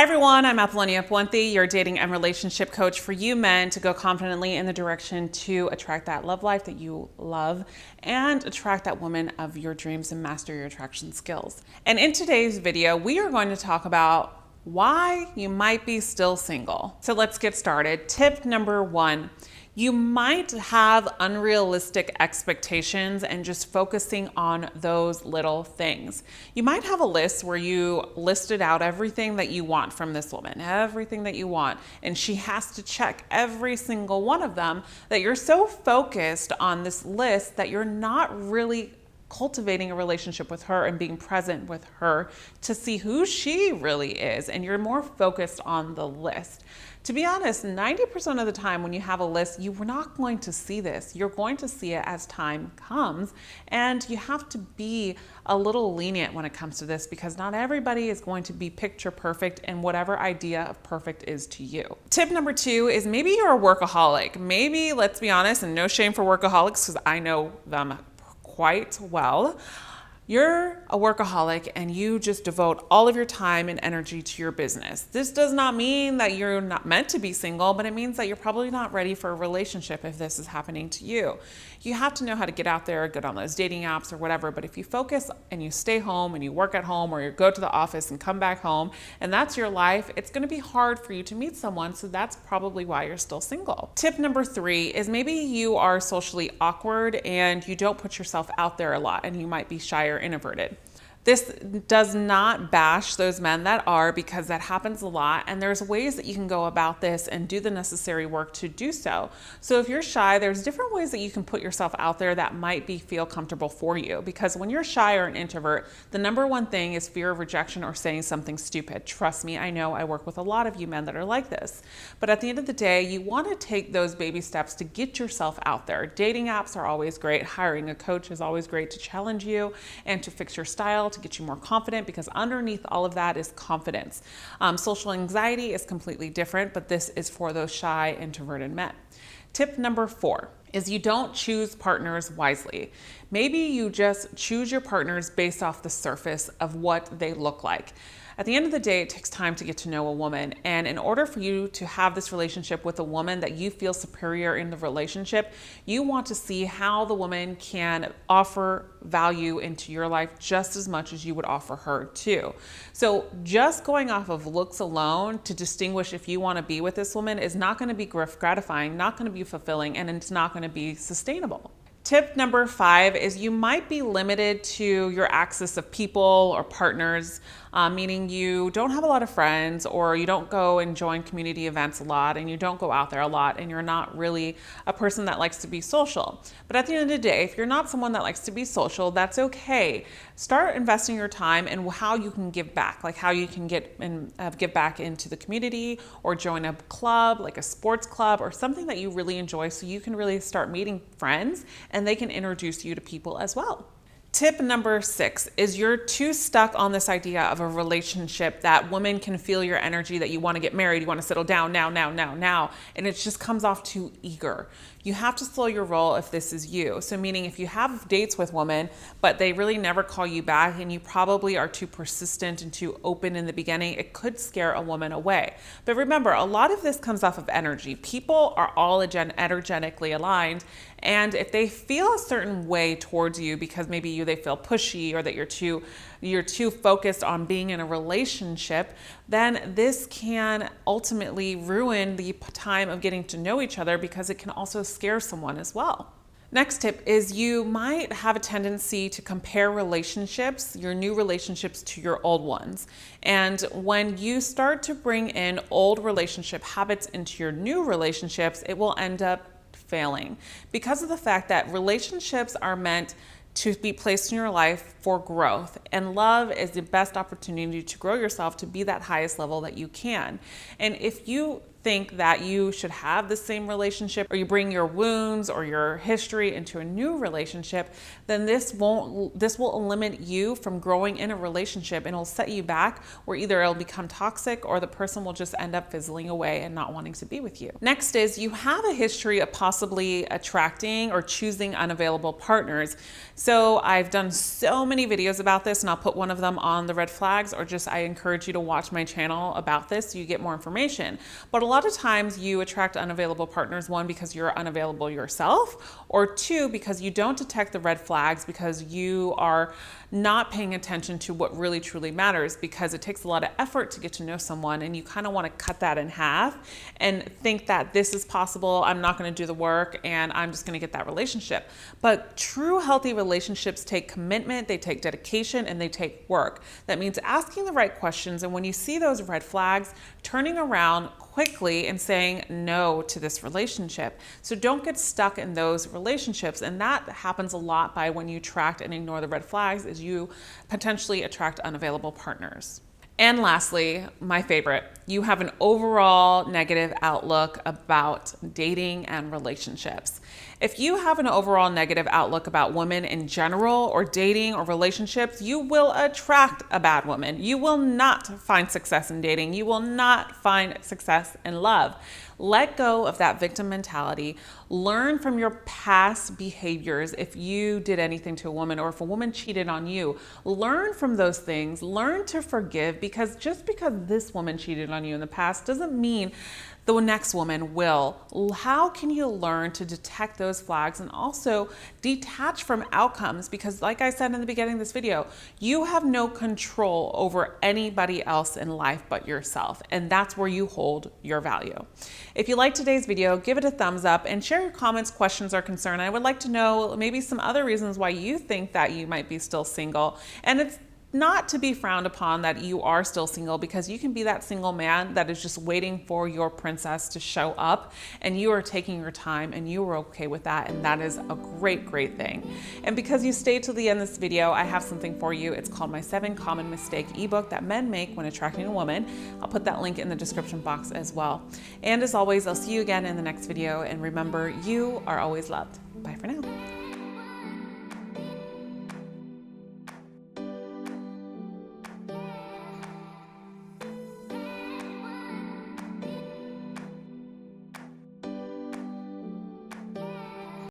everyone, I'm Apollonia Ponti, your dating and relationship coach for you men to go confidently in the direction to attract that love life that you love and attract that woman of your dreams and master your attraction skills. And in today's video, we are going to talk about why you might be still single. So let's get started. Tip number 1. You might have unrealistic expectations and just focusing on those little things. You might have a list where you listed out everything that you want from this woman, everything that you want, and she has to check every single one of them, that you're so focused on this list that you're not really cultivating a relationship with her and being present with her to see who she really is, and you're more focused on the list. To be honest, 90% of the time when you have a list, you're not going to see this. You're going to see it as time comes, and you have to be a little lenient when it comes to this because not everybody is going to be picture perfect in whatever idea of perfect is to you. Tip number 2 is maybe you're a workaholic. Maybe, let's be honest, and no shame for workaholics because I know them quite well. You're a workaholic and you just devote all of your time and energy to your business. This does not mean that you're not meant to be single, but it means that you're probably not ready for a relationship if this is happening to you. You have to know how to get out there, get on those dating apps or whatever, but if you focus and you stay home and you work at home or you go to the office and come back home and that's your life, it's going to be hard for you to meet someone, so that's probably why you're still single. Tip number 3 is maybe you are socially awkward and you don't put yourself out there a lot and you might be shy or introverted. This does not bash those men that are, because that happens a lot, and there's ways that you can go about this and do the necessary work to do so. So if you're shy, there's different ways that you can put yourself out there that might feel comfortable for you, because when you're shy or an introvert, the number one thing is fear of rejection or saying something stupid. Trust me, I know, I work with a lot of you men that are like this. But at the end of the day, you want to take those baby steps to get yourself out there. Dating apps are always great. Hiring a coach is always great to challenge you and to fix your style, to get you more confident, because underneath all of that is confidence. Social anxiety is completely different, but this is for those shy, introverted men. Tip number 4 is you don't choose partners wisely. Maybe you just choose your partners based off the surface of what they look like. At the end of the day, it takes time to get to know a woman. And in order for you to have this relationship with a woman that you feel superior in the relationship, you want to see how the woman can offer value into your life just as much as you would offer her too. So just going off of looks alone to distinguish if you want to be with this woman is not going to be gratifying, not going to be fulfilling, and it's not going to be sustainable. Tip number 5 is you might be limited to your access of people or partners, meaning you don't have a lot of friends, or you don't go and join community events a lot, and you don't go out there a lot, and you're not really a person that likes to be social. But at the end of the day, if you're not someone that likes to be social, that's okay. Start investing your time in how you can give back, like how you can give back into the community, or join a club, like a sports club, or something that you really enjoy, so you can really start meeting friends and they can introduce you to people as well. Tip number 6 is you're too stuck on this idea of a relationship that women can feel your energy, that you want to get married, you want to settle down now, and it just comes off too eager. You have to slow your roll if this is you. So meaning if you have dates with women, but they really never call you back and you probably are too persistent and too open in the beginning, it could scare a woman away. But remember, a lot of this comes off of energy. People are all energetically aligned, and if they feel a certain way towards you because maybe they feel pushy, or that you're too focused on being in a relationship, then this can ultimately ruin the time of getting to know each other, because it can also scare someone as well. Next tip is you might have a tendency to compare relationships, your new relationships, to your old ones. And when you start to bring in old relationship habits into your new relationships, it will end up failing, because of the fact that relationships are meant to be placed in your life for growth, and love is the best opportunity to grow yourself to be that highest level that you can. And if you think that you should have the same relationship, or you bring your wounds or your history into a new relationship, then this will eliminate you from growing in a relationship, and it'll set you back where either it'll become toxic or the person will just end up fizzling away and not wanting to be with you. Next is you have a history of possibly attracting or choosing unavailable partners. So I've done so many videos about this, and I'll put one of them on the red flags, or just I encourage you to watch my channel about this so you get more information. But a lot of times you attract unavailable partners, one, because you're unavailable yourself, or two, because you don't detect the red flags because you are not paying attention to what really truly matters, because it takes a lot of effort to get to know someone, and you kind of want to cut that in half and think that this is possible, I'm not going to do the work, and I'm just going to get that relationship. But true healthy relationships take commitment, they take dedication, and they take work. That means asking the right questions, and when you see those red flags, turning around quickly and saying no to this relationship. So don't get stuck in those relationships. And that happens a lot by when you attract and ignore the red flags, is you potentially attract unavailable partners. And lastly, my favorite, you have an overall negative outlook about dating and relationships. If you have an overall negative outlook about women in general, or dating or relationships, you will attract a bad woman. You will not find success in dating. You will not find success in love. Let go of that victim mentality. Learn from your past behaviors. If you did anything to a woman, or if a woman cheated on you, learn from those things. Learn to forgive, because just because this woman cheated on you in the past doesn't mean the next woman will. How can you learn to detect those flags and also detach from outcomes? Because like I said in the beginning of this video, you have no control over anybody else in life but yourself. And that's where you hold your value. If you liked today's video, give it a thumbs up and share your comments, questions, or concern. I would like to know maybe some other reasons why you think that you might be still single. And it's not to be frowned upon that you are still single, because you can be that single man that is just waiting for your princess to show up, and you are taking your time and you are okay with that, and that is a great, great thing. And because you stayed till the end of this video, I have something for you. It's called my 7 Common Mistake ebook that men make when attracting a woman. I'll put that link in the description box as well. And as always, I'll see you again in the next video, and remember, you are always loved. Bye for now.